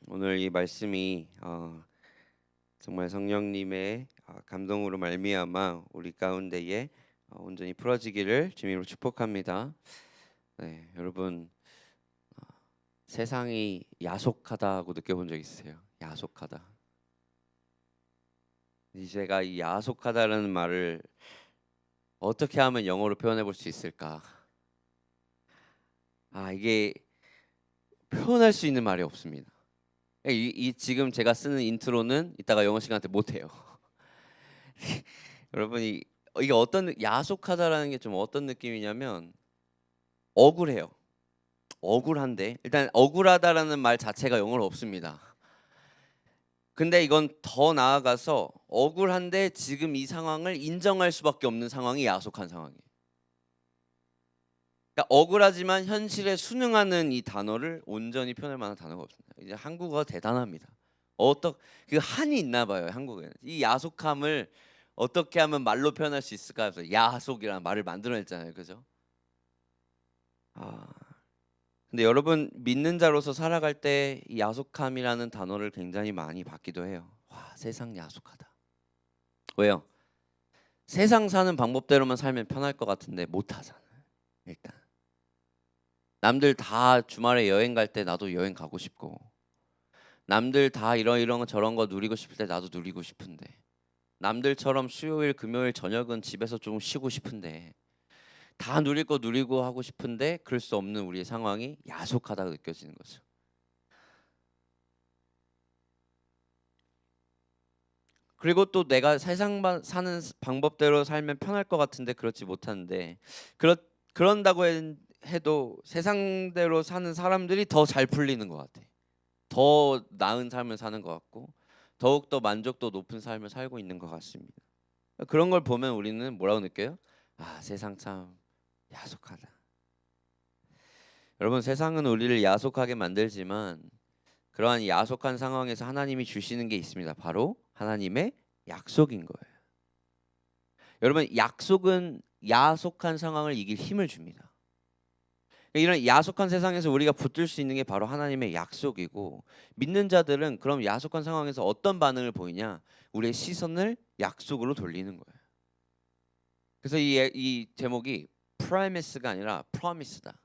오늘 이 말씀이 정말 성령님의 감동으로 말미암아 우리 가운데에 온전히 풀어지기를 주님으로 축복합니다. 네, 여러분 세상이 야속하다고 느껴본 적 있으세요? 야속하다. 제가 이 야속하다라는 말을 어떻게 하면 영어로 표현해 볼 수 있을까? 이게 표현할 수 있는 말이 없습니다. 지금 제가 쓰는 인트로는 이따가 영어 시간 때 못 해요. 여러분이 이게 야속하다라는 게 좀 어떤 느낌이냐면 억울해요. 억울한데 일단 억울하다라는 말 자체가 영어로 없습니다. 근데 이건 더 나아가서 억울한데 지금 이 상황을 인정할 수밖에 없는 상황이 야속한 상황이에요. 그러니까 억울하지만 현실에 순응하는 이 단어를 온전히 표현할 만한 단어가 없습니다. 이제 한국어가 대단합니다. 그 한이 있나 봐요. 한국에는 이 야속함을 어떻게 하면 말로 표현할 수 있을까 해서 야속이라는 말을 만들어냈잖아요. 그죠? 근데 여러분 믿는 자로서 살아갈 때 이 야속함이라는 단어를 굉장히 많이 받기도 해요. 와, 세상 야속하다. 왜요? 세상 사는 방법대로만 살면 편할 것 같은데 못 하잖아요. 일단 남들 다 주말에 여행 갈 때 나도 여행 가고 싶고, 남들 다 이런 거 저런 거 누리고 싶을 때 나도 누리고 싶은데, 남들처럼 수요일 금요일 저녁은 집에서 좀 쉬고 싶은데, 다 누릴 거 누리고 하고 싶은데 그럴 수 없는 우리의 상황이 야속하다고 느껴지는 거죠. 그리고 또 내가 세상 사는 방법대로 살면 편할 것 같은데 그렇지 못하는데, 그런다고 해도 세상대로 사는 사람들이 더 잘 풀리는 것 같아. 더 나은 삶을 사는 것 같고 더욱더 만족도 높은 삶을 살고 있는 것 같습니다. 그런 걸 보면 우리는 뭐라고 느껴요? 세상 참 야속하다. 여러분, 세상은 우리를 야속하게 만들지만 그러한 야속한 상황에서 하나님이 주시는 게 있습니다. 바로 하나님의 약속인 거예요. 여러분, 약속은 야속한 상황을 이길 힘을 줍니다. 이런 야속한 세상에서 우리가 붙들 수 있는 게 바로 하나님의 약속이고, 믿는 자들은 그럼 야속한 상황에서 어떤 반응을 보이냐? 우리의 시선을 약속으로 돌리는 거예요. 그래서 이 제목이 프라미스가 아니라 프로미스다.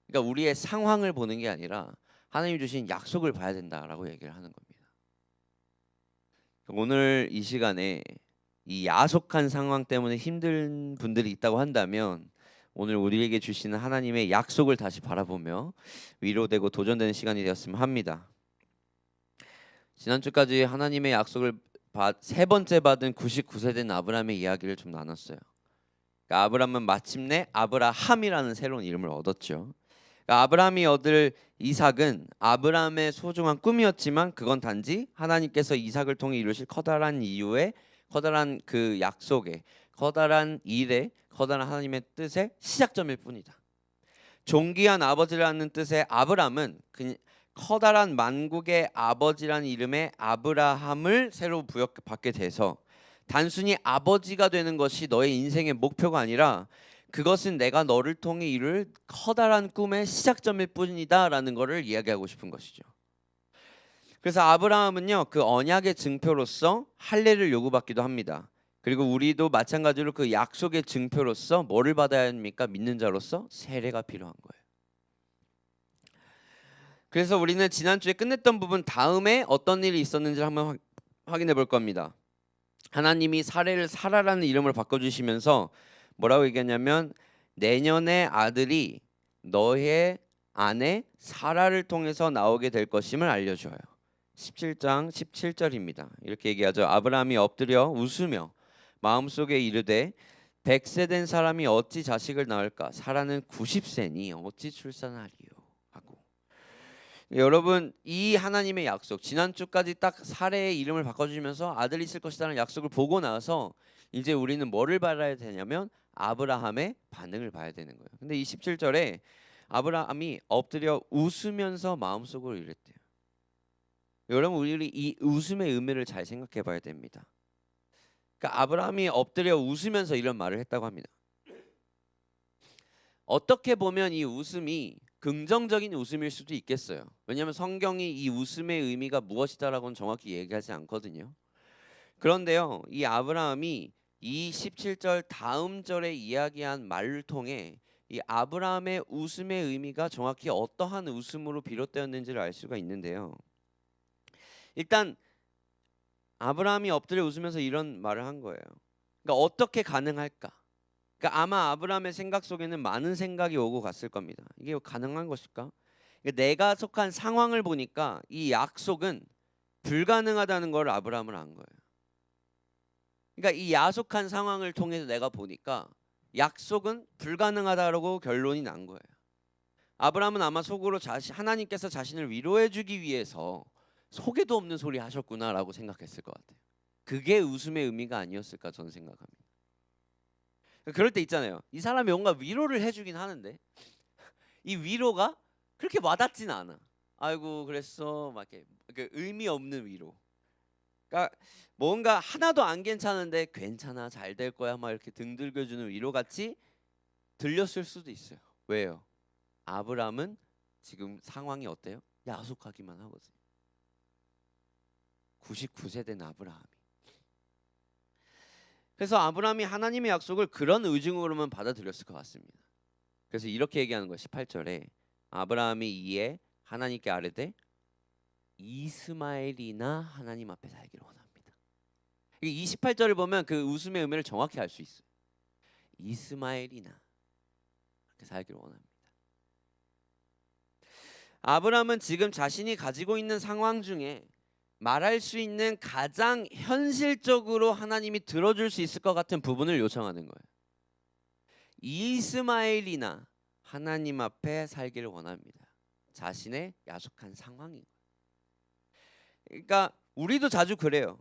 그러니까 우리의 상황을 보는 게 아니라 하나님이 주신 약속을 봐야 된다라고 얘기를 하는 겁니다. 오늘 이 시간에 이 야속한 상황 때문에 힘든 분들이 있다고 한다면 오늘 우리에게 주시는 하나님의 약속을 다시 바라보며 위로되고 도전되는 시간이 되었으면 합니다. 지난주까지 하나님의 약속을 세 번째 받은 99세 된 아브라함의 이야기를 좀 나눴어요. 그러니까 아브라함은 마침내 아브라함이라는 새로운 이름을 얻었죠. 그러니까 아브라함이 얻을 이삭은 아브라함의 소중한 꿈이었지만 그건 단지 하나님께서 이삭을 통해 이루실 커다란 이유의 커다란 그 약속의 커다란 일의 커다란 하나님의 뜻의 시작점일 뿐이다. 존귀한 아버지라는 뜻의 아브람은 커다란 만국의 아버지라는 이름의 아브라함을 새로 부여받게 돼서 단순히 아버지가 되는 것이 너의 인생의 목표가 아니라 그것은 내가 너를 통해 이룰 커다란 꿈의 시작점일 뿐이다라는 것을 이야기하고 싶은 것이죠. 그래서 아브라함은요, 그 언약의 증표로서 할례를 요구받기도 합니다. 그리고 우리도 마찬가지로 그 약속의 증표로서 뭐를 받아야 합니까? 믿는 자로서 세례가 필요한 거예요. 그래서 우리는 지난주에 끝냈던 부분 다음에 어떤 일이 있었는지를 한번 확인해 볼 겁니다. 하나님이 사례를 사라라는 이름을 바꿔주시면서 뭐라고 얘기하냐면 내년에 아들이 너의 아내 사라를 통해서 나오게 될 것임을 알려줘요. 17장 17절입니다. 이렇게 얘기하죠. 아브라함이 엎드려 웃으며 마음속에 이르되 100세 된 사람이 어찌 자식을 낳을까? 사라는 90세니 어찌 출산하리요? 하고. 여러분, 이 하나님의 약속, 지난주까지 딱 사례의 이름을 바꿔주면서 아들이 있을 것이라는 약속을 보고 나서 이제 우리는 뭐를 봐야 되냐면 아브라함의 반응을 봐야 되는 거예요. 근데 이 17절에 아브라함이 엎드려 웃으면서 마음속으로 이랬대요. 여러분, 우리 이 웃음의 의미를 잘 생각해 봐야 됩니다. 그러니까 아브라함이 엎드려 웃으면서 이런 말을 했다고 합니다. 어떻게 보면 이 웃음이 긍정적인 웃음일 수도 있겠어요. 왜냐하면 성경이 이 웃음의 의미가 무엇이다라고는 정확히 얘기하지 않거든요. 그런데요, 이 아브라함이 이 17절 다음 절에 이야기한 말을 통해 이 아브라함의 웃음의 의미가 정확히 어떠한 웃음으로 비롯되었는지를 알 수가 있는데요. 일단 아브라함이 엎드려 웃으면서 이런 말을 한 거예요. 그러니까 어떻게 가능할까? 그러니까 아마 아브라함의 생각 속에는 많은 생각이 오고 갔을 겁니다. 이게 가능한 것일까? 그러니까 내가 속한 상황을 보니까 이 약속은 불가능하다는 걸 아브라함은 안 거예요. 그러니까 이 야속한 상황을 통해서 내가 보니까 약속은 불가능하다라고 결론이 난 거예요. 아브라함은 아마 속으로 하나님께서 자신을 위로해 주기 위해서 속에도 없는 소리 하셨구나라고 생각했을 것 같아요. 그게 웃음의 의미가 아니었을까 저는 생각합니다. 그럴 때 있잖아요. 이 사람이 뭔가 위로를 해주긴 하는데 이 위로가 그렇게 와닿진 않아. 아이고 그랬어 막 이렇게 그 의미 없는 위로. 그러니까 뭔가 하나도 안 괜찮은데 괜찮아 잘 될 거야 막 이렇게 등 들겨주는 위로 같이 들렸을 수도 있어요. 왜요? 아브라함은 지금 상황이 어때요? 야속하기만 하거든요. 99세 된 아브라함이. 그래서 아브라함이 하나님의 약속을 그런 의중으로만 받아들였을 것 같습니다. 그래서 이렇게 얘기하는 거예요. 18절에 아브라함이 이에 하나님께 아뢰되 이스마엘이나 하나님 앞에 살기를 원합니다. 이 28절을 보면 그 웃음의 의미를 정확히 알 수 있어요. 이스마엘이나 그렇게 살기를 원합니다. 아브라함은 지금 자신이 가지고 있는 상황 중에 말할 수 있는 가장 현실적으로 하나님이 들어줄 수 있을 것 같은 부분을 요청하는 거예요. 이스마엘이나 하나님 앞에 살기를 원합니다. 자신의 야속한 상황인 거예요. 그러니까 우리도 자주 그래요.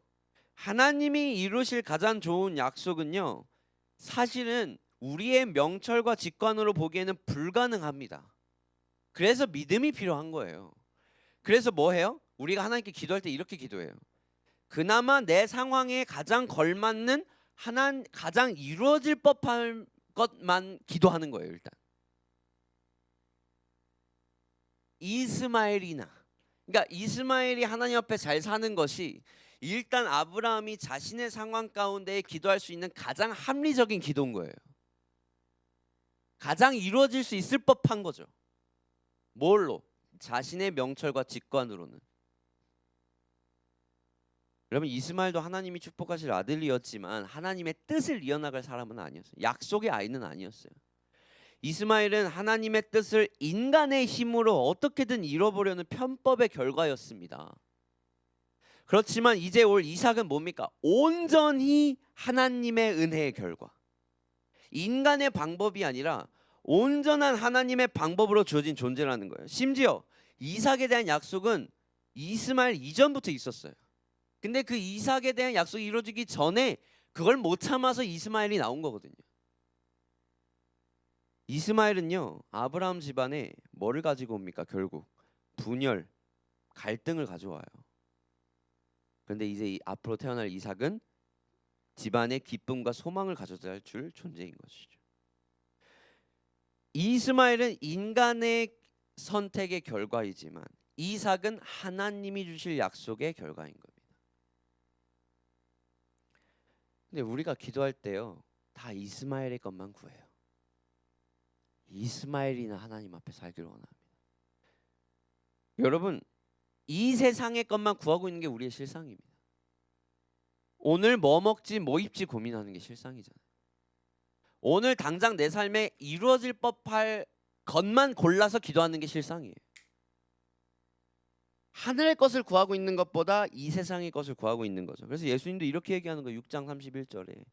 하나님이 이루실 가장 좋은 약속은요, 사실은 우리의 명철과 직관으로 보기에는 불가능합니다. 그래서 믿음이 필요한 거예요. 그래서 뭐 해요? 우리가 하나님께 기도할 때 이렇게 기도해요. 그나마 내 상황에 가장 걸맞는 가장 이루어질 법한 것만 기도하는 거예요. 일단 이스마엘이나, 그러니까 이스마엘이 하나님 앞에 잘 사는 것이 일단 아브라함이 자신의 상황 가운데 기도할 수 있는 가장 합리적인 기도인 거예요. 가장 이루어질 수 있을 법한 거죠. 뭘로? 자신의 명철과 직관으로는. 여러분, 이스마엘도 하나님이 축복하실 아들이었지만 하나님의 뜻을 이어나갈 사람은 아니었어요. 약속의 아이는 아니었어요. 이스마엘은 하나님의 뜻을 인간의 힘으로 어떻게든 이뤄보려는 편법의 결과였습니다. 그렇지만 이제 올 이삭은 뭡니까? 온전히 하나님의 은혜의 결과. 인간의 방법이 아니라 온전한 하나님의 방법으로 주어진 존재라는 거예요. 심지어 이삭에 대한 약속은 이스마엘 이전부터 있었어요. 근데 그 이삭에 대한 약속이 이루어지기 전에 그걸 못 참아서 이스마엘이 나온 거거든요. 이스마엘은요, 아브라함 집안에 뭐를 가지고 옵니까? 결국 분열, 갈등을 가져와요. 그런데 이제 앞으로 태어날 이삭은 집안의 기쁨과 소망을 가져다 줄 존재인 것이죠. 이스마엘은 인간의 선택의 결과이지만 이삭은 하나님이 주실 약속의 결과인 겁니다. 근데 우리가 기도할 때요, 다 이스마엘의 것만 구해요. 이스마엘이나 하나님 앞에 살기를 원합니다. 여러분, 이 세상의 것만 구하고 있는 게 우리의 실상입니다. 오늘 뭐 먹지 뭐 입지 고민하는 게 실상이잖아요. 오늘 당장 내 삶에 이루어질 법할 것만 골라서 기도하는 게 실상이에요. 하늘의 것을 구하고 있는 것보다 이 세상의 것을 구하고 있는 거죠. 그래서 예수님도 이렇게 얘기하는 거예요. 6장 31절에.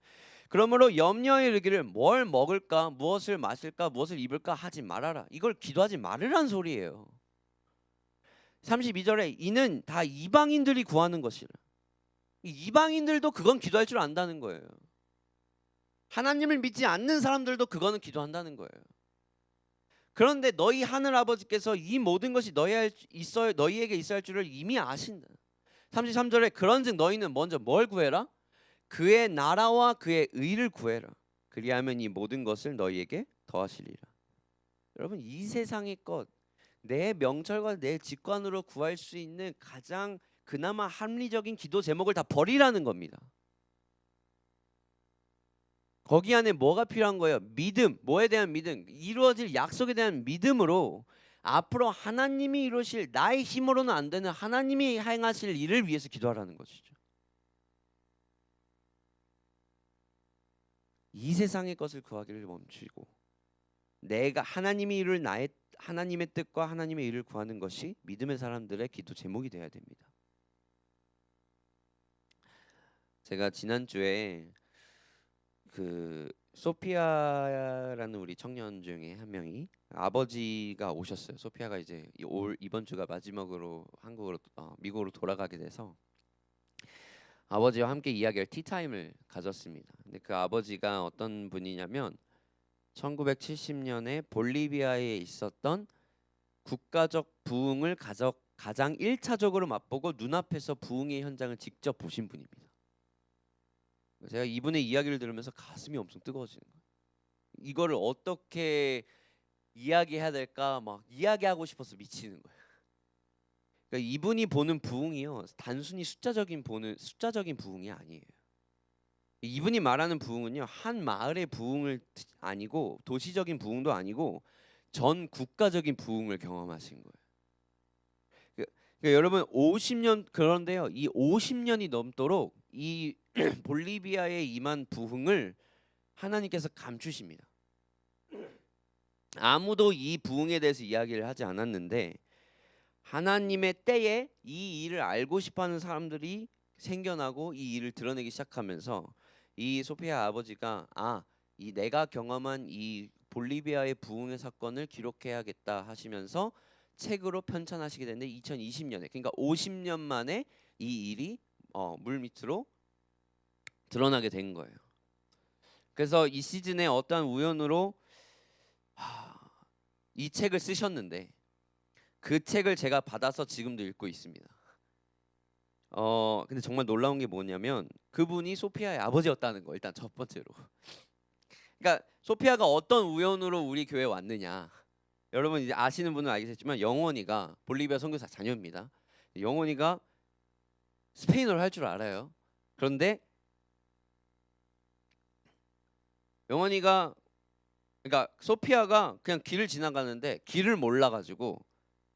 그러므로 염려에 이르기를 뭘 먹을까, 무엇을 마실까, 무엇을 입을까 하지 말아라. 이걸 기도하지 말으란 소리예요. 32절에 이는 다 이방인들이 구하는 것이라. 이방인들도 그건 기도할 줄 안다는 거예요. 하나님을 믿지 않는 사람들도 그거는 기도한다는 거예요. 그런데 너희 하늘 아버지께서 이 모든 것이 너희에게 있어야 할 줄을 이미 아신다. 33절에 그런즉 너희는 먼저 뭘 구해라? 그의 나라와 그의 의를 구해라. 그리하면 이 모든 것을 너희에게 더하시리라. 여러분, 이 세상의 것, 내 명철과 내 직관으로 구할 수 있는 가장 그나마 합리적인 기도 제목을 다 버리라는 겁니다. 거기 안에 뭐가 필요한 거예요? 믿음. 뭐에 대한 믿음? 이루어질 약속에 대한 믿음으로 앞으로 하나님이 이루실, 나의 힘으로는 안 되는 하나님이 행하실 일을 위해서 기도하라는 것이죠. 이 세상의 것을 구하기를 멈추고 내가 하나님이 이룰 나의 하나님의 뜻과 하나님의 일을 구하는 것이 믿음의 사람들의 기도 제목이 되어야 됩니다. 제가 지난주에 그 소피아라는 우리 청년 중에 한 명이 아버지가 오셨어요. 소피아가 이제 이번 주가 마지막으로 한국으로 미국으로 돌아가게 돼서 아버지와 함께 이야기할 티타임을 가졌습니다. 근데 그 아버지가 어떤 분이냐면 1970년에 볼리비아에 있었던 국가적 부흥을 가장 1차적으로 맛보고 눈앞에서 부흥의 현장을 직접 보신 분입니다. 제가 이분의 이야기를 들으면서 가슴이 엄청 뜨거워지는 거예요. 이거를 어떻게 이야기해야 될까 막 이야기하고 싶어서 미치는 거예요. 그러니까 이분이 보는 부흥이요, 단순히 숫자적인 부흥이 아니에요. 이분이 말하는 부흥은요, 한 마을의 부흥을 아니고 도시적인 부흥도 아니고 전 국가적인 부흥을 경험하신 거예요. 그러니까 여러분 50년, 그런데요, 이 50년이 넘도록 이 볼리비아에 임한 부흥을 하나님께서 감추십니다. 아무도 이 부흥에 대해서 이야기를 하지 않았는데 하나님의 때에 이 일을 알고 싶어하는 사람들이 생겨나고 이 일을 드러내기 시작하면서 이 소피아 아버지가 이 내가 경험한 이 볼리비아의 부흥의 사건을 기록해야겠다 하시면서 책으로 편찬하시게 됐는데 2020년에, 그러니까 50년 만에 이 일이 물 밑으로 드러나게 된 거예요. 그래서 이 시즌에 어떠한 우연으로 이 책을 쓰셨는데 그 책을 제가 받아서 지금도 읽고 있습니다. 근데 정말 놀라운 게 뭐냐면 그분이 소피아의 아버지였다는 거, 일단 첫 번째로. 그러니까 소피아가 어떤 우연으로 우리 교회에 왔느냐, 여러분 이제 아시는 분은 알겠지만 영원이가 볼리비아 선교사 자녀입니다. 영원이가 스페인어를 할 줄 알아요. 그런데 영원이가, 그러니까 소피아가 그냥 길을 지나가는데 길을 몰라가지고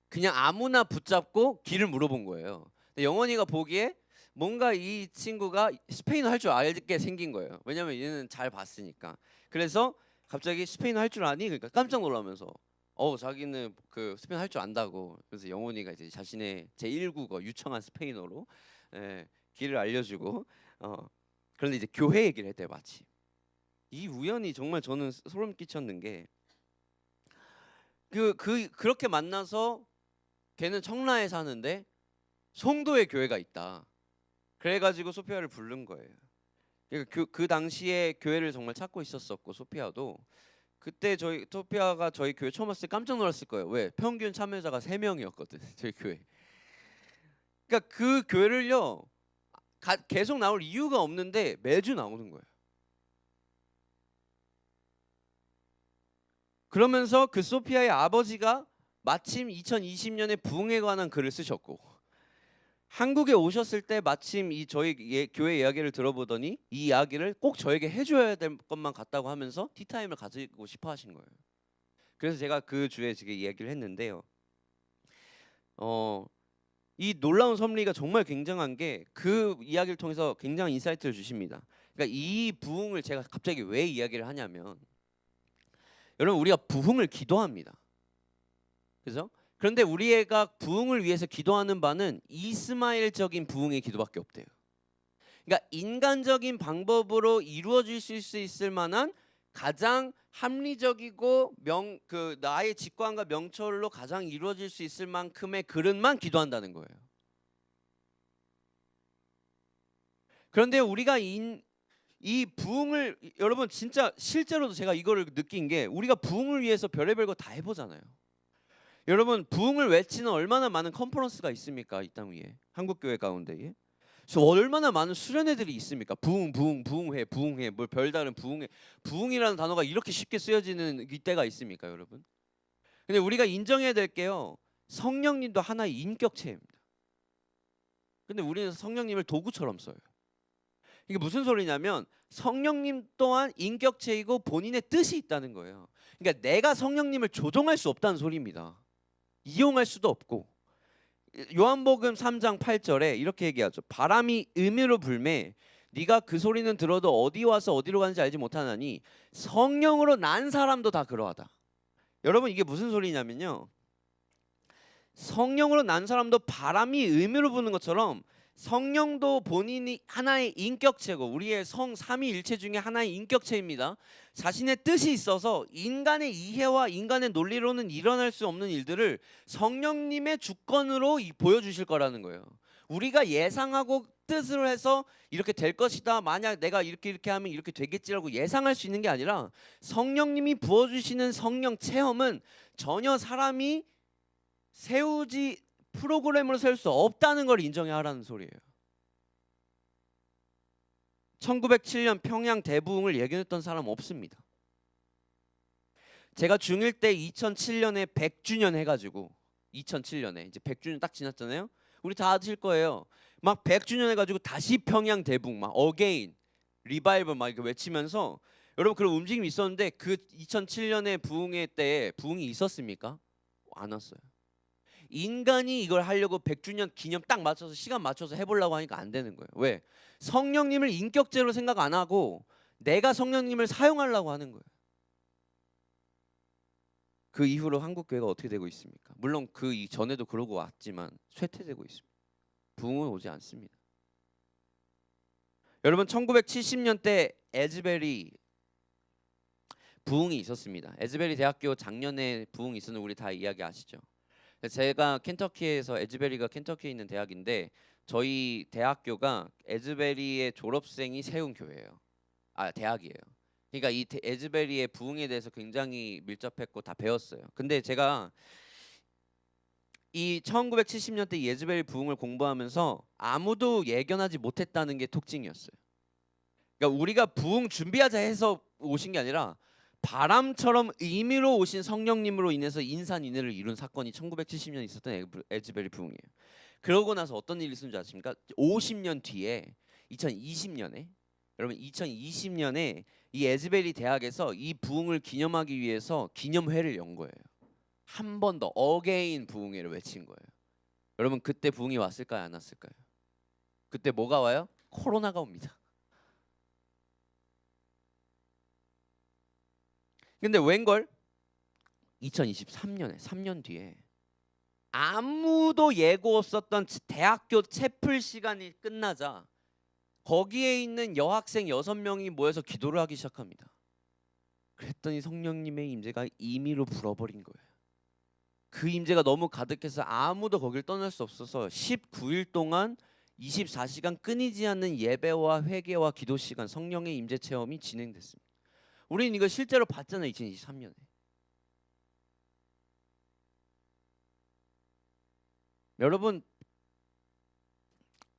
그냥 아무나 붙잡고 길을 물어본 거예요. 근데 영원이가 보기에 뭔가 이 친구가 스페인어 할 줄 알게 생긴 거예요. 왜냐면 얘는 잘 봤으니까. 그래서 갑자기 스페인어 할 줄 아니? 그러니까 깜짝 놀라면서 자기는 그 스페인어 할 줄 안다고. 그래서 영원이가 이제 자신의 제1국어 유창한 스페인어로 길을 알려주고 그런데 이제 교회 얘기를 했대요. 마치 이 우연이 정말 저는 소름 끼쳤는 게 그렇게 만나서 걔는 청라에 사는데 송도에 교회가 있다. 그래가지고 소피아를 부른 거예요. 그러니까 그 당시에 교회를 정말 찾고 있었었고 소피아도 그때 소피아가 저희 교회 처음 왔을 때 깜짝 놀랐을 거예요. 왜? 평균 참여자가 3명이었거든 저희 교회. 그러니까 그 교회를요 계속 나올 이유가 없는데 매주 나오는 거예요. 그러면서 그 소피아의 아버지가 마침 2020년에 부흥에 관한 글을 쓰셨고 한국에 오셨을 때 마침 저희 교회 이야기를 들어보더니 이 이야기를 꼭 저에게 해줘야 될 것만 같다고 하면서 티타임을 가지고 싶어 하신 거예요. 그래서 제가 그 주에 지금 이야기를 했는데요. 이 놀라운 섭리가 정말 굉장한 게 그 이야기를 통해서 굉장한 인사이트를 주십니다. 그러니까 이 부흥을 제가 갑자기 왜 이야기를 하냐면 여러분 우리가 부흥을 기도합니다. 그죠? 그런데 우리가 부흥을 위해서 기도하는 바는 이스마엘적인 부흥의 기도밖에 없대요. 그러니까 인간적인 방법으로 이루어질 수 있을 만한 가장 합리적이고 나의 직관과 명철로 가장 이루어질 수 있을 만큼의 그릇만 기도한다는 거예요. 그런데 우리가 이 부흥을, 여러분 진짜 실제로도 제가 이거를 느낀 게 우리가 부흥을 위해서 별의별 거 다 해보잖아요. 여러분 부흥을 외치는 얼마나 많은 컨퍼런스가 있습니까? 이 땅 위에 한국교회 가운데에 얼마나 많은 수련회들이 있습니까? 부흥회 뭘 별다른 부흥이라는 단어가 이렇게 쉽게 쓰여지는 이때가 있습니까, 여러분? 근데 우리가 인정해야 될 게요. 성령님도 하나의 인격체입니다. 근데 우리는 성령님을 도구처럼 써요. 이게 무슨 소리냐면 성령님 또한 인격체이고 본인의 뜻이 있다는 거예요. 그러니까 내가 성령님을 조종할 수 없다는 소리입니다. 이용할 수도 없고. 요한복음 3장 8절에 이렇게 얘기하죠. 바람이 음으로 불매 네가 그 소리는 들어도 어디 와서 어디로 가는지 알지 못하나니 성령으로 난 사람도 다 그러하다. 여러분 이게 무슨 소리냐면요. 성령으로 난 사람도 바람이 음으로 부는 것처럼 성령도 본인이 하나의 인격체고 우리의 성 삼위일체 중에 하나의 인격체입니다. 자신의 뜻이 있어서 인간의 이해와 인간의 논리로는 일어날 수 없는 일들을 성령님의 주권으로 보여주실 거라는 거예요. 우리가 예상하고 뜻으로 해서 이렇게 될 것이다. 만약 내가 이렇게 하면 이렇게 되겠지라고 예상할 수 있는 게 아니라 성령님이 부어주시는 성령 체험은 전혀 사람이 세우지 프로그램으로 세울 수 없다는 걸 인정해야 하라는 소리예요. 1907년 평양 대부흥을 예견했던 사람 없습니다. 제가 중1 때 2007년에 100주년 해가지고 2007년에 이제 100주년 딱 지났잖아요. 우리 다 아실 거예요. 막 100주년 해가지고 다시 평양 대부흥 막 어게인 리바이벌 막 이렇게 외치면서 여러분 그런 움직임이 있었는데 그 2007년에 부흥회 때 부흥이 있었습니까? 안 왔어요. 인간이 이걸 하려고 100주년 기념 딱 맞춰서 시간 맞춰서 해보려고 하니까 안 되는 거예요. 왜? 성령님을 인격제로 생각 안 하고 내가 성령님을 사용하려고 하는 거예요. 그 이후로 한국교회가 어떻게 되고 있습니까? 물론 그 전에도 그러고 왔지만 쇠퇴되고 있습니다. 부흥은 오지 않습니다. 여러분 1970년대 에즈베리 부흥이 있었습니다. 에즈베리 대학교 작년에 부흥이 있었는데 우리 다 이야기 아시죠? 제가 켄터키에서 에즈베리가 켄터키에 있는 대학인데 저희 대학교가 에즈베리의 졸업생이 세운 교회예요. 대학이에요. 그러니까 이 에즈베리의 부흥에 대해서 굉장히 밀접했고 다 배웠어요. 근데 제가 이 1970년대 이 에즈베리 부흥을 공부하면서 아무도 예견하지 못했다는 게 특징이었어요. 그러니까 우리가 부흥 준비하자 해서 오신 게 아니라 바람처럼 임의로 오신 성령님으로 인해서 인산인해를 이룬 사건이 1970년 있었던 에즈베리 부흥이에요. 그러고 나서 어떤 일이 있었는지 아십니까? 50년 뒤에 2020년에 여러분 2020년에 이 에즈베리 대학에서 이 부흥을 기념하기 위해서 기념회를 연 거예요. 한 번 더 어게인 부흥회를 외친 거예요. 여러분 그때 부흥이 왔을까요? 안 왔을까요? 그때 뭐가 와요? 코로나가 옵니다. 근데 웬걸 2023년에 3년 뒤에 아무도 예고 없었던 대학교 채플 시간이 끝나자 거기에 있는 여학생 6명이 모여서 기도를 하기 시작합니다. 그랬더니 성령님의 임재가 임의로 불어버린 거예요. 그 임재가 너무 가득해서 아무도 거길 떠날 수 없어서 19일 동안 24시간 끊이지 않는 예배와 회개와 기도 시간 성령의 임재 체험이 진행됐습니다. 우리는 이거 실제로 봤잖아요. 2023년에. 여러분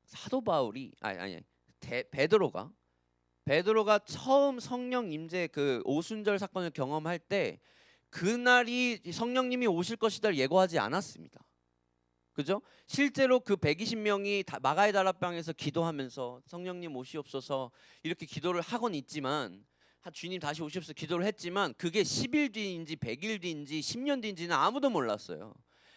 사도 바울이 베드로가 처음 성령 임재 그 오순절 사건을 경험할 때 그날이 성령님이 오실 것이다를 예고하지 않았습니다. 그죠? 실제로 그 120명이 마가의 다락방에서 기도하면서 성령님 오시옵소서 이렇게 기도를 하곤 있지만 주님 다시 오시옵소서 기도를 했지만 그게 10일 뒤인지 100일 뒤인지 10년 뒤인지는 아무도 몰랐어요.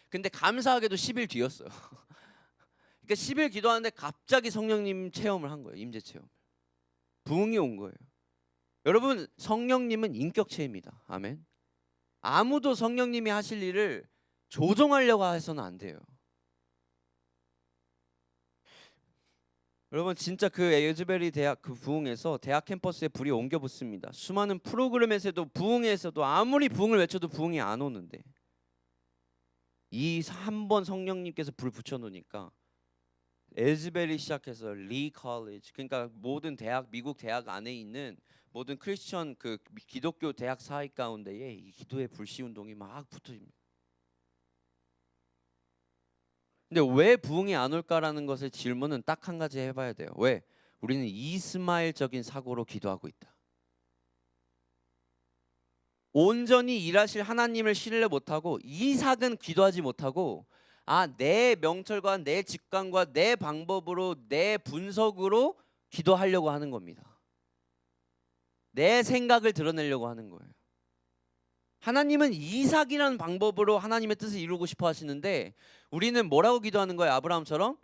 근데 감사하게도 10일 뒤였어요. 그러니까 10일 기도하는데 갑자기 성령님 체험을 한 거예요. 임재 체험. 부흥이 온 거예요. 여러분 성령님은 인격체입니다. 아멘. 아무도 성령님이 하실 일을 조종하려고 해서는 안 돼요. 여러분 진짜 그 에즈베리 대학 그 부흥에서 대학 캠퍼스에 불이 옮겨 붙습니다. 수많은 프로그램에서도 부흥에서도 아무리 부흥을 외쳐도 부흥이 안 오는데 이 한 번 성령님께서 불 붙여 놓으니까 에즈베리 시작해서 리 컬리지 그러니까 모든 대학 미국 대학 안에 있는 모든 크리스천 그 기독교 대학 사이 가운데에 이 기도의 불씨 운동이 막 붙어집니다. 근데 왜 부흥이 안 올까라는 것을 질문은 딱 한 가지 해봐야 돼요. 왜? 우리는 , 、 , 、 , 」 , 」 , 「 「 」 , 」 , 」 , 」 , 」 , 」 , 」 , 」 , 」 , 」 , 」 , 」 , 」 , 」 , 」 , 」 , 」 , 」 , 」 , 」 , 」 , 」 , 」 , 」 , 」 , 」 , 」 , 」 , 」 , 」 , 」 , 」 , 」 , 」 , 」 , 」 , 」 , 」 , 」 , 」 , 」 , 」 , 」 , 」 , 」 , ̀ , 」 , 」 , ̀ , 」 , ̀ , 」 , ̀ , ̀ , ̀ , ̀ , ̀ , ̀ , 온전히 일하실 하나님을 신뢰 못하고 이삭은 기도하지 못하고 내 명철과 내 직관과 내 방법으로 내 분석으로 기도하려고 하는 겁니다. 내 생각을 드러내려고 하는 거예요. 하나님은 이삭이라는 방법으로 하나님의 뜻을 이루고 싶어 하시는데 우리는 뭐라고 기도하는 거예요? 아브라함처럼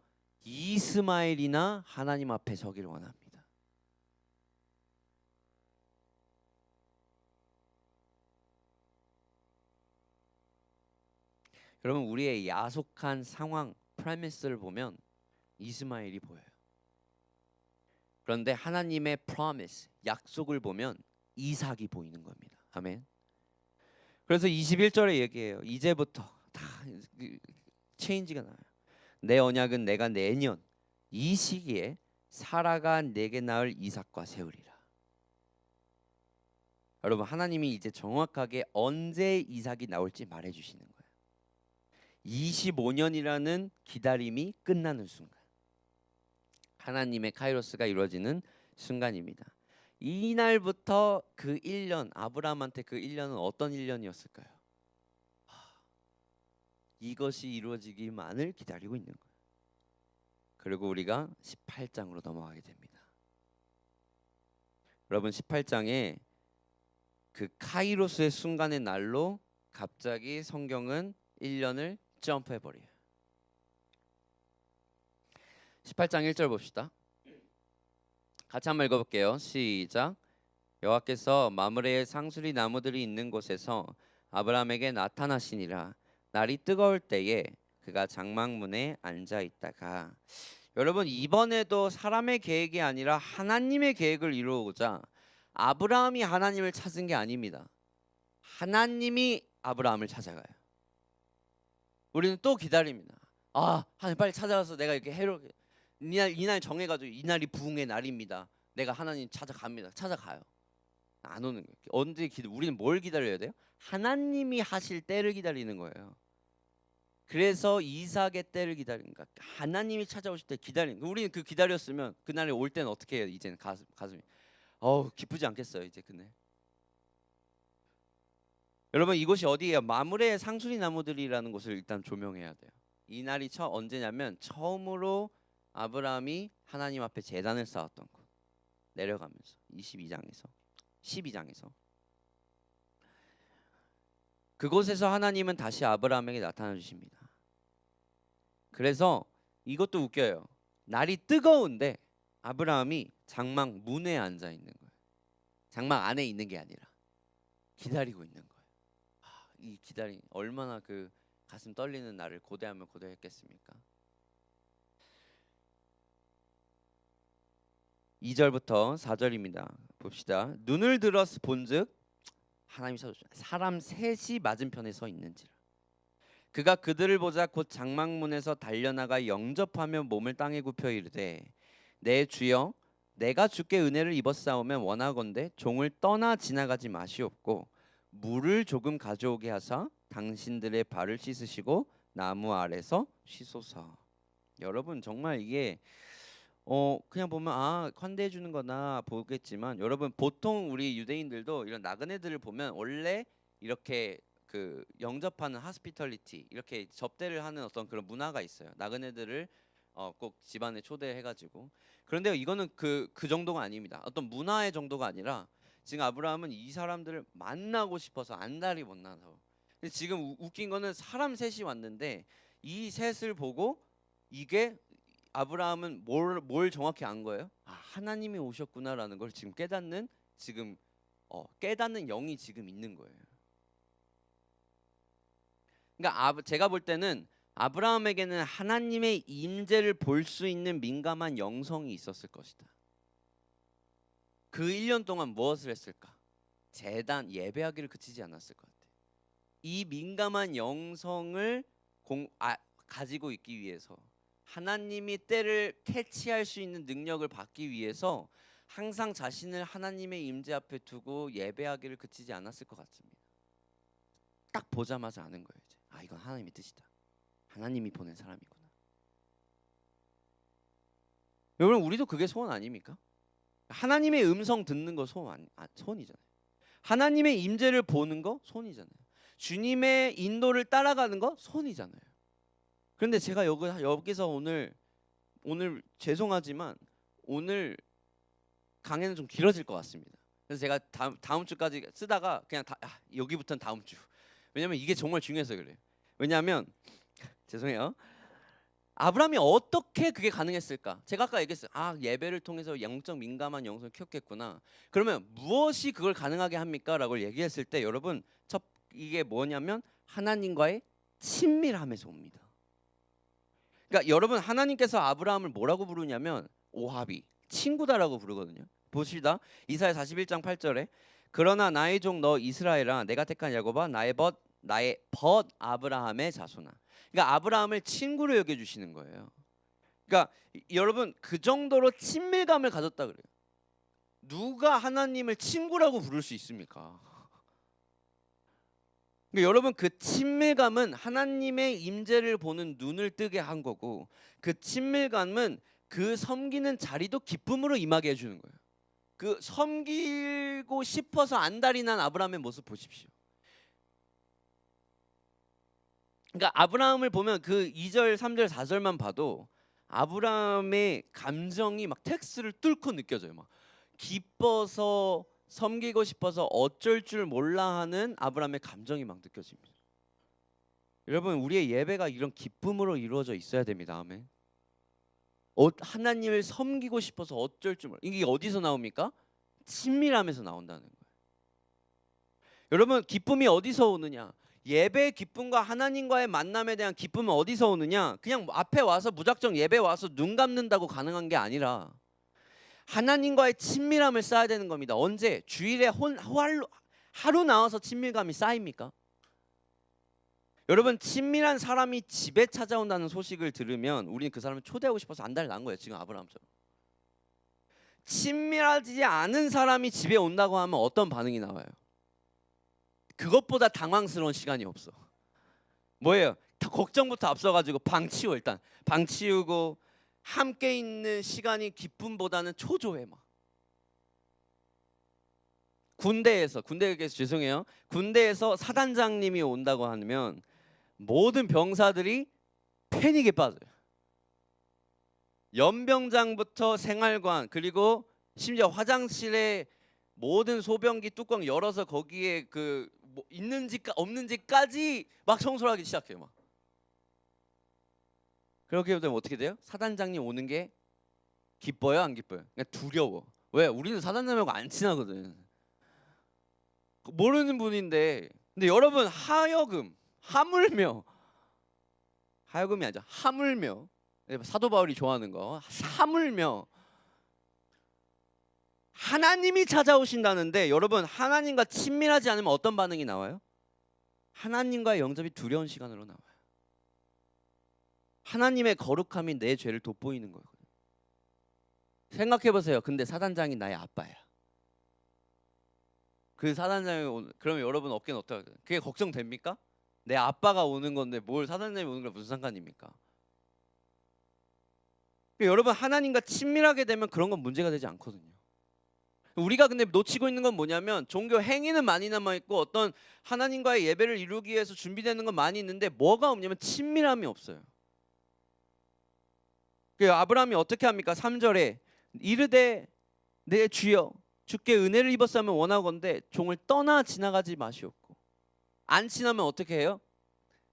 이스마엘이나 하나님 앞에 서기를 원합니다. 여러분, 우리의 야속한 상황 프레미스를 보면 이스마엘이 보여요. 그런데 하나님의 프로미스, 약속을 보면 이삭이 보이는 겁니다. 아멘. 그래서 21절에 얘기해요. 이제부터 다 체인지가 나요. 내 언약은 내가 내년 이 시기에 사라가 내게 낳을 이삭과 세우리라. 여러분, 하나님이 이제 정확하게 언제 이삭이 나올지 말해주시는 거예요. 25년이라는 기다림이 끝나는 순간, 하나님의 카이로스가 이루어지는 순간입니다. 이날부터 그 1년, 아브라함한테 그 1년은 어떤 1년이었을까요? 이것이 이루어지기만을 기다리고 있는 거예요. 그리고 우리가 18장으로 넘어가게 됩니다. 여러분, 18장에 그 카이로스의 순간의 날로 갑자기 성경은 1년을 점프해버려요. 18장 1절 봅시다. 같이 한번 읽어볼게요. 시작. 여호와께서 마므레의 상수리 나무들이 있는 곳에서 아브라함에게 나타나시니라. 날이 뜨거울 때에 그가 장막문에 앉아 있다가, 여러분, 이번에도 사람의 계획이 아니라 하나님의 계획을 이루고자 아브라함이 하나님을 찾은 게 아닙니다. 하나님이 아브라함을 찾아가요. 우리는 또 기다립니다. 하나님 빨리 찾아가서 내가 이렇게 이날 정해가지고 이날이 부흥의 날입니다. 내가 하나님 찾아가요. 안 오는 거예요. 우리는 뭘 기다려야 돼요? 하나님이 하실 때를 기다리는 거예요. 그래서 이삭의 때를 기다리는 거야. 하나님이 찾아오실 때 기다리는 거예요. 우리는 그 기다렸으면 그날에 올 때는 어떻게 해요? 이제는 가슴이 기쁘지 않겠어요? 이제 그날. 여러분, 이곳이 어디예요? 마므레의 상수리 나무들이라는 곳을 일단 조명해야 돼요. 이 날이 언제냐면 처음으로 아브라함이 하나님 앞에 제단을 쌓았던 곳. 내려가면서 12장에서 그곳에서 하나님은 다시 아브라함에게 나타나 주십니다. 그래서 이것도 웃겨요. 날이 뜨거운데 아브라함이 장막 문에 앉아 있는 거예요. 장막 안에 있는 게 아니라 기다리고 있는 거예요. 이 기다림 얼마나 그 가슴 떨리는 날을 고대하면 고대했겠습니까? 2절부터 4절입니다. 봅시다. 눈을 들어서 본즉 하나님이 찾으셨다. 사람 셋이 맞은편에 서 있는지라. 그가 그들을 보자 곧 장막문에서 달려나가 영접하며 몸을 땅에 굽혀 이르되, 내 주여, 내가 주께 은혜를 입었사오면 원하건대 종을 떠나 지나가지 마시옵고 물을 조금 가져오게 하사 당신들의 발을 씻으시고 나무 아래서 쉬소서. 여러분, 정말 이게 그냥 보면 환대해 주는 거나 보겠지만, 여러분, 보통 우리 유대인들도 이런 나그네들을 보면 원래 이렇게 그 영접하는 하스피털리티, 이렇게 접대를 하는 어떤 그런 문화가 있어요. 나그네들을 꼭 집안에 초대해가지고. 그런데 이거는 그 정도가 아닙니다. 어떤 문화의 정도가 아니라 지금 아브라함은 이 사람들을 만나고 싶어서 안달이 못 나서. 근데 지금 웃긴 거는 사람 셋이 왔는데 이 셋을 보고 이게 아브라함은 뭘 정확히 안 거예요? 하나님이 오셨구나라는 걸 지금 깨닫는 영이 지금 있는 거예요. 그러니까 제가 볼 때는 아브라함에게는 하나님의 임재를 볼 수 있는 민감한 영성이 있었을 것이다. 그 1년 동안 무엇을 했을까? 제단 예배하기를 그치지 않았을 것 같아요. 이 민감한 영성을 가지고 있기 위해서, 하나님이 때를 캐치할 수 있는 능력을 받기 위해서 항상 자신을 하나님의 임재 앞에 두고 예배하기를 그치지 않았을 것 같습니다. 딱 보자마자 아는 거예요. 이제. 이건 하나님의 뜻이다. 하나님이 보낸 사람이구나. 여러분, 우리도 그게 소원 아닙니까? 하나님의 음성 듣는 거 소원이잖아요. 하나님의 임재를 보는 거 손이잖아요. 주님의 인도를 따라가는 거 손이잖아요. 그런데 제가 여기서 오늘 죄송하지만 오늘 강의는 좀 길어질 것 같습니다. 그래서 제가 다음 주까지 쓰다가 그냥 여기부터는 다음 주. 왜냐면 이게 정말 중요해서 그래요. 왜냐하면 죄송해요. 아브라함이 어떻게 그게 가능했을까? 제가 아까 얘기했어요. 예배를 통해서 영적 민감한 영성을 키웠겠구나. 그러면 무엇이 그걸 가능하게 합니까? 라고 얘기했을 때 여러분 이게 뭐냐면 하나님과의 친밀함에서 옵니다. 그러니까 여러분 하나님께서 아브라함을 뭐라고 부르냐면 오하비, 친구다라고 부르거든요. 보시다 이사야 41장 8절에 그러나 나의 종 너 이스라엘아 내가 택한 야곱아 나의 벗 아브라함의 자손아. 그러니까 아브라함을 친구로 여겨주시는 거예요. 그러니까 여러분 그 정도로 친밀감을 가졌다 그래요. 누가 하나님을 친구라고 부를 수 있습니까? 그러니까 여러분 그 친밀감은 하나님의 임재를 보는 눈을 뜨게 한 거고 그 친밀감은 그 섬기는 자리도 기쁨으로 임하게 해주는 거예요. 그 섬기고 싶어서 안달이 난 아브라함의 모습 보십시오. 그러니까 아브라함을 보면 그 2절, 3절, 4절만 봐도 아브라함의 감정이 막 텍스를 뚫고 느껴져요. 막 기뻐서 섬기고 싶어서 어쩔 줄 몰라 하는 아브라함의 감정이 막 느껴집니다. 여러분 우리의 예배가 이런 기쁨으로 이루어져 있어야 됩니다. 아멘. 하나님을 섬기고 싶어서 어쩔 줄 몰라. 이게 어디서 나옵니까? 친밀함에서 나온다는 거예요. 여러분 기쁨이 어디서 오느냐? 예배의 기쁨과 하나님과의 만남에 대한 기쁨은 어디서 오느냐? 그냥 앞에 와서 무작정 예배 와서 눈 감는다고 가능한 게 아니라 하나님과의 친밀함을 쌓아야 되는 겁니다. 언제? 주일에 하루 나와서 친밀감이 쌓입니까? 여러분 친밀한 사람이 집에 찾아온다는 소식을 들으면 우리는 그 사람을 초대하고 싶어서 안달이 난 거예요. 지금 아브라함처럼. 친밀하지 않은 사람이 집에 온다고 하면 어떤 반응이 나와요? 그것보다 당황스러운 시간이 없어. 뭐예요? 다 걱정부터 앞서가지고 방 치워. 일단 방 치우고 함께 있는 시간이 기쁨보다는 초조해. 막 군대에서 죄송해요. 군대에서 사단장님이 온다고 하면 모든 병사들이 패닉에 빠져요. 연병장부터 생활관 그리고 심지어 화장실에 모든 소변기 뚜껑 열어서 거기에 뭐 있는지 없는지까지 막 청소를 하기 시작해요. 막 그렇게 되면 어떻게 돼요? 사단장님 오는 게 기뻐요, 안 기뻐요? 그냥 두려워. 왜? 우리는 사단장님하고 안 친하거든. 모르는 분인데. 근데 여러분 하물며 하여금이 아니죠. 하물며 사도 바울이 좋아하는 거 하물며 하나님이 찾아오신다는데 여러분 하나님과 친밀하지 않으면 어떤 반응이 나와요? 하나님과의 영접이 두려운 시간으로 나와요. 하나님의 거룩함이 내 죄를 돋보이는 거거든요. 생각해보세요. 근데 사단장이 나의 아빠야. 그 사단장이 그러면 여러분 어깨는 어떨까요? 그게 걱정됩니까? 내 아빠가 오는 건데 뭘 사단장이 오는 건 무슨 상관입니까? 여러분 하나님과 친밀하게 되면 그런 건 문제가 되지 않거든요. 우리가 근데 놓치고 있는 건 뭐냐면 종교 행위는 많이 남아있고 어떤 하나님과의 예배를 이루기 위해서 준비되는 건 많이 있는데 뭐가 없냐면 친밀함이 없어요. 아브라함이 어떻게 합니까? 3절에 이르되 내 주여 주께 은혜를 입었으면 원하건대 종을 떠나 지나가지 마시옵고 안 지나면 어떻게 해요?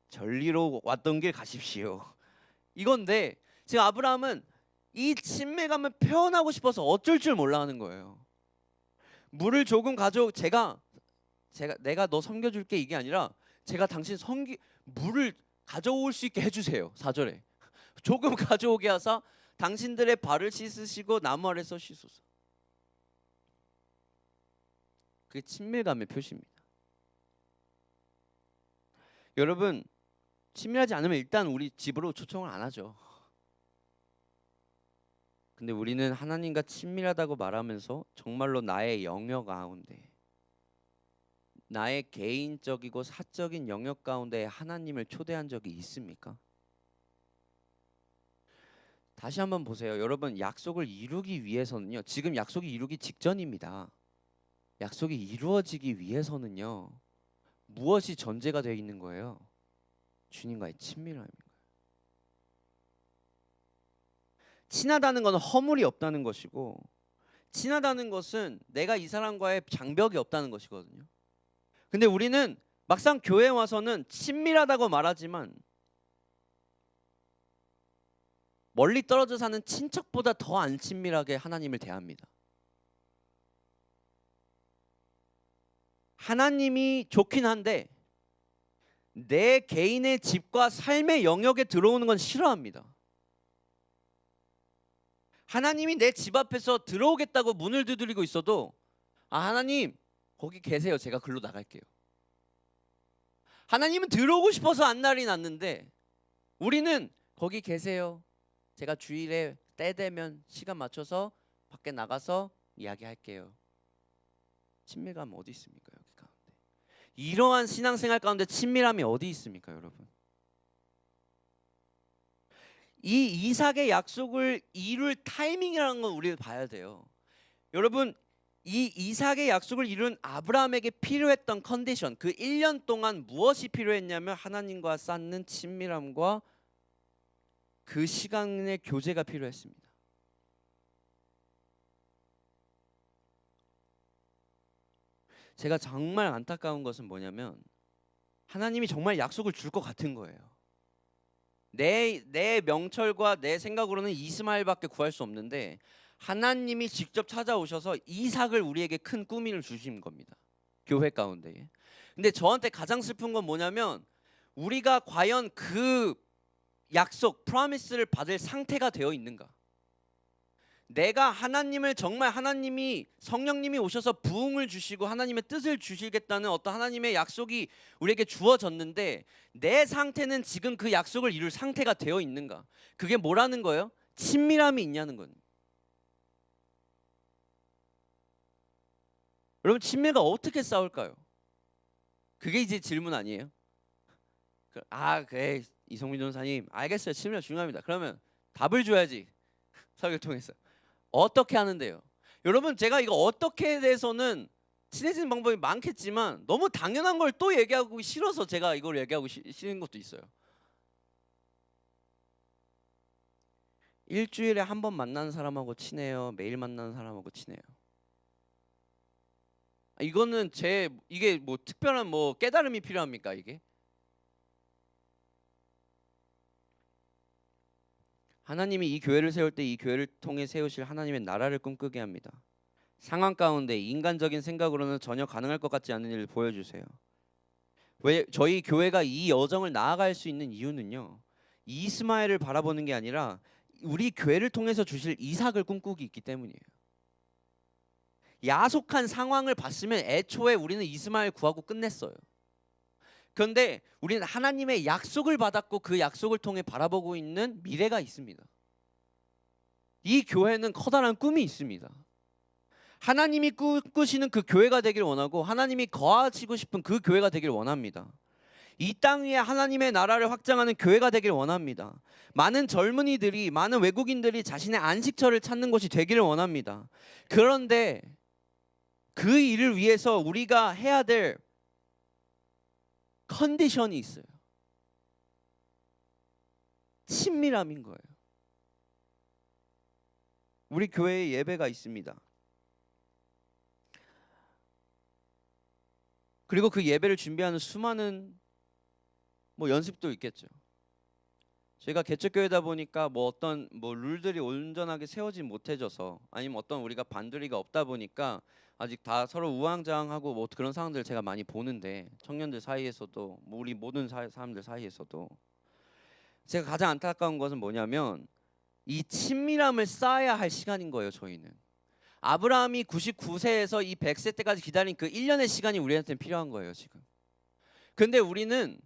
전리로 왔던 길 가십시오. 이건데 지금 아브라함은 이 친밀감을 표현하고 싶어서 어쩔 줄 몰라 하는 거예요. 물을 조금 내가 너 섬겨줄게 이게 아니라 제가 당신 물을 가져올 수 있게 해주세요. 4절에 조금 가져오게 하사 당신들의 발을 씻으시고 나무 아래서 씻소서. 그게 친밀감의 표시입니다. 여러분 친밀하지 않으면 일단 우리 집으로 초청을 안 하죠. 근데 우리는 하나님과 친밀하다고 말하면서 정말로 나의 영역 가운데 나의 개인적이고 사적인 영역 가운데 하나님을 초대한 적이 있습니까? 다시 한번 보세요. 여러분 약속을 이루기 위해서는요. 지금 약속이 이루기 직전입니다. 약속이 이루어지기 위해서는요, 무엇이 전제가 되어 있는 거예요? 주님과의 친밀함인 거예요. 친하다는 것은 허물이 없다는 것이고, 친하다는 것은 내가 이 사람과의 장벽이 없다는 것이거든요. 근데 우리는 막상 교회에 와서는 친밀하다고 말하지만 멀리 떨어져 사는 친척보다 더 안 친밀하게 하나님을 대합니다. 하나님이 좋긴 한데 내 개인의 집과 삶의 영역에 들어오는 건 싫어합니다. 하나님이 내 집 앞에서 들어오겠다고 문을 두드리고 있어도 하나님 거기 계세요. 제가 글로 나갈게요. 하나님은 들어오고 싶어서 안달이 났는데 우리는 거기 계세요. 제가 주일에 때 되면 시간 맞춰서 밖에 나가서 이야기할게요. 친밀감 어디 있습니까? 여기 가운데. 이러한 신앙생활 가운데 친밀함이 어디 있습니까, 여러분? 이 이삭의 약속을 이룰 타이밍이라는 건 우리가 봐야 돼요. 여러분, 이 이삭의 약속을 이룬 아브라함에게 필요했던 컨디션, 그 1년 동안 무엇이 필요했냐면 하나님과 쌓는 친밀함과 그 시간의 교제가 필요했습니다. 제가 정말 안타까운 것은 뭐냐면 하나님이 정말 약속을 줄 것 같은 거예요. 내 명철과 내 생각으로는 이스마엘밖에 구할 수 없는데 하나님이 직접 찾아오셔서 이삭을 우리에게 큰 꿈을 주신 겁니다. 교회 가운데에. 근데 저한테 가장 슬픈 건 뭐냐면 우리가 과연 그 약속, 프로미스를 받을 상태가 되어 있는가? 내가 하나님을 정말 하나님이 성령님이 오셔서 부흥을 주시고 하나님의 뜻을 주시겠다는 어떤 하나님의 약속이 우리에게 주어졌는데 내 상태는 지금 그 약속을 이룰 상태가 되어 있는가? 그게 뭐라는 거예요? 친밀함이 있냐는 건. 여러분 친밀감 어떻게 싸울까요? 그게 이제 질문 아니에요? 그래 이성민 전사님 알겠어요. 친밀감 중요합니다. 그러면 답을 줘야지. 설교를 통해서. 어떻게 하는데요? 여러분 제가 이거 어떻게에 대해서는 친해지는 방법이 많겠지만 너무 당연한 걸 또 얘기하고 싫어서 제가 이걸 얘기하고 싫은 것도 있어요. 일주일에 한 번 만나는 사람하고 친해요? 매일 만나는 사람하고 친해요? 이거는 이게 뭐 특별한 뭐 깨달음이 필요합니까 이게? 하나님이 이 교회를 세울 때 이 교회를 통해 세우실 하나님의 나라를 꿈꾸게 합니다. 상황 가운데 인간적인 생각으로는 전혀 가능할 것 같지 않은 일을 보여주세요. 왜 저희 교회가 이 여정을 나아갈 수 있는 이유는요, 이스마엘을 바라보는 게 아니라 우리 교회를 통해서 주실 이삭을 꿈꾸기 있기 때문이에요. 야속한 상황을 봤으면 애초에 우리는 이스마엘 구하고 끝냈어요. 그런데 우리는 하나님의 약속을 받았고 그 약속을 통해 바라보고 있는 미래가 있습니다. 이 교회는 커다란 꿈이 있습니다. 하나님이 꾸시는 그 교회가 되길 원하고 하나님이 거하시고 싶은 그 교회가 되길 원합니다. 이 땅 위에 하나님의 나라를 확장하는 교회가 되길 원합니다. 많은 젊은이들이, 많은 외국인들이 자신의 안식처를 찾는 곳이 되기를 원합니다. 그런데 그 일을 위해서 우리가 해야 될 컨디션이 있어요. 친밀함인 거예요. 우리 교회에 예배가 있습니다. 그리고 그 예배를 준비하는 수많은 연습도 있겠죠. 저희가 개척교회다 보니까 어떤 룰들이 온전하게 세워진 못해져서 아니면 어떤 우리가 반두리가 없다 보니까 아직 다 서로 우왕좌왕하고 그런 상황들을 제가 많이 보는데 청년들 사이에서도 우리 모든 사람들 사이에서도 제가 가장 안타까운 것은 뭐냐면 이 친밀함을 쌓아야 할 시간인 거예요. 저희는 아브라함이 99세에서 이 100세 때까지 기다린 그 1년의 시간이 우리한테는 필요한 거예요. 지금. 근데 우리는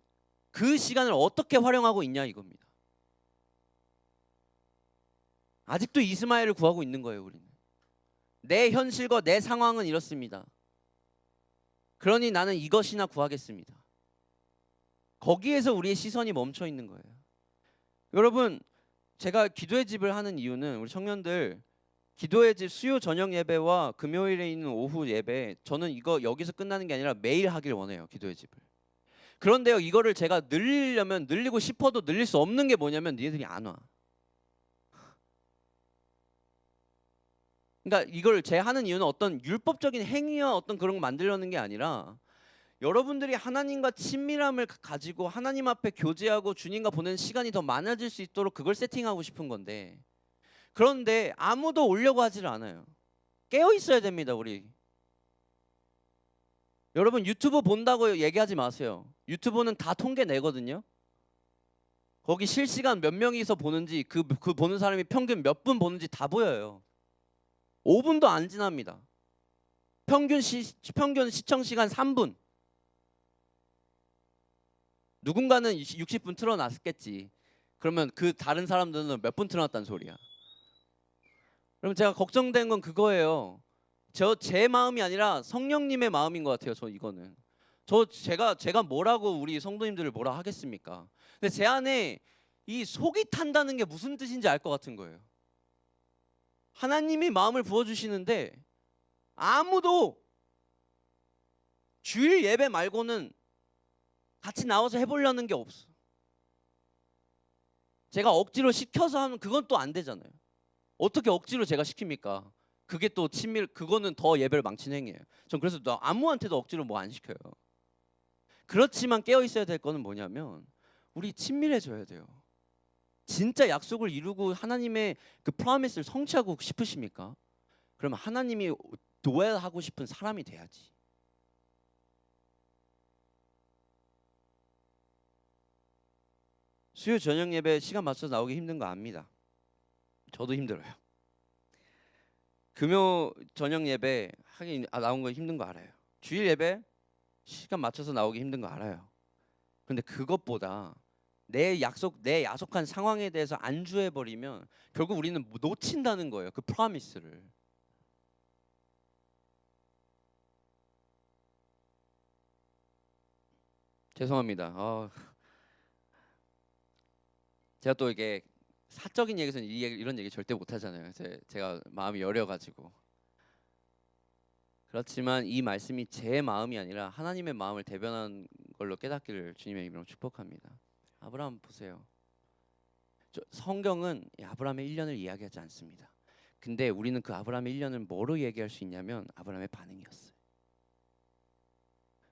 그 시간을 어떻게 활용하고 있냐 이겁니다. 아직도 이스마엘을 구하고 있는 거예요. 우리는. 내 현실과 내 상황은 이렇습니다. 그러니 나는 이것이나 구하겠습니다. 거기에서 우리의 시선이 멈춰 있는 거예요. 여러분 제가 기도의 집을 하는 이유는 우리 청년들 기도의 집 수요 저녁 예배와 금요일에 있는 오후 예배, 저는 이거 여기서 끝나는 게 아니라 매일 하길 원해요. 기도의 집을. 그런데요, 이거를 제가 늘리려면 늘리고 싶어도 늘릴 수 없는 게 뭐냐면 니네들이 안 와. 그러니까 이걸 제가 하는 이유는 어떤 율법적인 행위와 어떤 그런 거 만들려는 게 아니라 여러분들이 하나님과 친밀함을 가지고 하나님 앞에 교제하고 주님과 보내는 시간이 더 많아질 수 있도록 그걸 세팅하고 싶은 건데, 그런데 아무도 오려고 하질 않아요. 깨어 있어야 됩니다, 우리. 여러분 유튜브 본다고 얘기하지 마세요. 유튜브는 다 통계 내거든요. 거기 실시간 몇 명이서 보는지 그 보는 사람이 평균 몇 분 보는지 다 보여요. 5분도 안 지납니다. 평균 시청 시간 3분. 누군가는 60분 틀어놨겠지. 그러면 그 다른 사람들은 몇 분 틀어놨다는 소리야. 그럼 제가 걱정된 건 그거예요. 제 마음이 아니라 성령님의 마음인 것 같아요. 저 이거는. 제가 뭐라고 우리 성도님들을 뭐라 하겠습니까? 근데 제 안에 이 속이 탄다는 게 무슨 뜻인지 알 것 같은 거예요. 하나님이 마음을 부어주시는데 아무도 주일 예배 말고는 같이 나와서 해보려는 게 없어. 제가 억지로 시켜서 하면 그건 또 안 되잖아요. 어떻게 억지로 제가 시킵니까? 그게 또 그거는 더 예배를 망치는 행위예요. 전 그래서 아무한테도 억지로 뭐 안 시켜요. 그렇지만 깨어 있어야 될 거는 뭐냐면 우리 친밀해져야 돼요. 진짜 약속을 이루고 하나님의 그 프로미스를 성취하고 싶으십니까? 그러면 하나님이 도와하고 싶은 사람이 돼야지. 수요 저녁 예배 시간 맞춰서 나오기 힘든 거 압니다. 저도 힘들어요. 금요 저녁 예배 하긴 나온 거 힘든 거 알아요. 주일 예배 시간 맞춰서 나오기 힘든 거 알아요. 근데 그것보다 내 약속한 상황에 대해서 안주해 버리면 결국 우리는 놓친다는 거예요. 그 프로미스를. 죄송합니다. 제가 또 이게 사적인 얘기에서는 이런 얘기 절대 못 하잖아요. 제가 마음이 여려가지고. 그렇지만 이 말씀이 제 마음이 아니라 하나님의 마음을 대변한 걸로 깨닫기를 주님의 이름으로 축복합니다. 아브라함 보세요. 성경은 아브라함의 1년을 이야기하지 않습니다. 근데 우리는 그 아브라함의 1년을 뭐로 얘기할 수 있냐면 아브라함의 반응이었어요.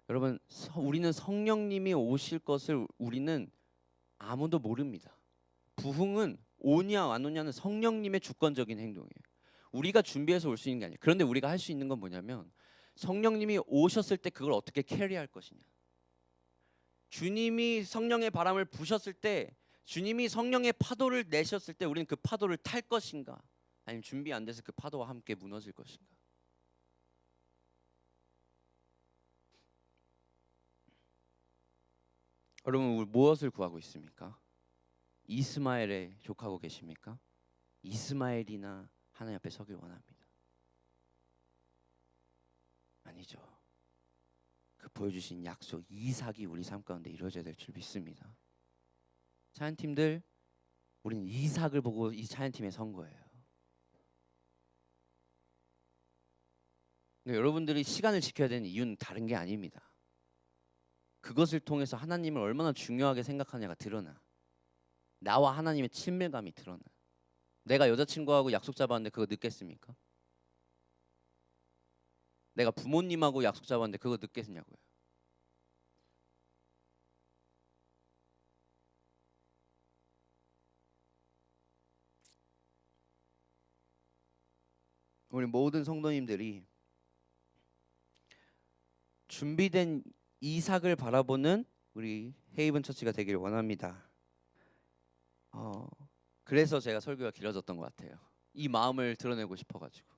여러분, 우리는 성령님이 오실 것을 우리는 아무도 모릅니다. 부흥은 오냐 안 오냐는 성령님의 주권적인 행동이에요. 우리가 준비해서 올 수 있는 게 아니에요. 그런데 우리가 할 수 있는 건 뭐냐면 성령님이 오셨을 때 그걸 어떻게 캐리할 것이냐. 주님이 성령의 바람을 부셨을 때, 주님이 성령의 파도를 내셨을 때 우리는 그 파도를 탈 것인가, 아니면 준비 안 돼서 그 파도와 함께 무너질 것인가. 여러분, 무엇을 구하고 있습니까? 이스마엘에 족하고 계십니까? 이스마엘이나 하나님 앞에 서길 원합니다. 아니죠. 그 보여주신 약속 이삭이 우리 삶 가운데 이루어져야 될 줄 믿습니다. 찬양팀들, 우리는 이삭을 보고 이 찬양팀에 선 거예요. 근데 여러분들이 시간을 지켜야 되는 이유는 다른 게 아닙니다. 그것을 통해서 하나님을 얼마나 중요하게 생각하냐가 드러나. 나와 하나님의 친밀감이 드러나. 내가 여자친구하고 약속 잡았는데 그거 늦겠습니까? 내가 부모님하고 약속 잡았는데 그거 늦겠냐고요. 우리 모든 성도님들이 준비된 이삭을 바라보는 우리 헤이븐 처치가 되기를 원합니다. 그래서 제가 설교가 길어졌던 것 같아요. 이 마음을 드러내고 싶어가지고.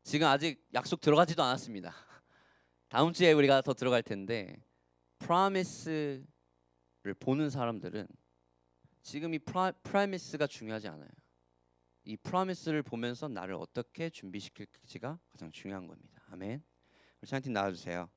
지금 아직 약속 들어가지도 않았습니다. 다음 주에 우리가 더 들어갈 텐데, 프로미스를 보는 사람들은 지금 이 프로미스가 중요하지 않아요. 이 프로미스를 보면서 나를 어떻게 준비시킬지가 가장 중요한 겁니다. 아멘. 우리 찬양팀 나와주세요.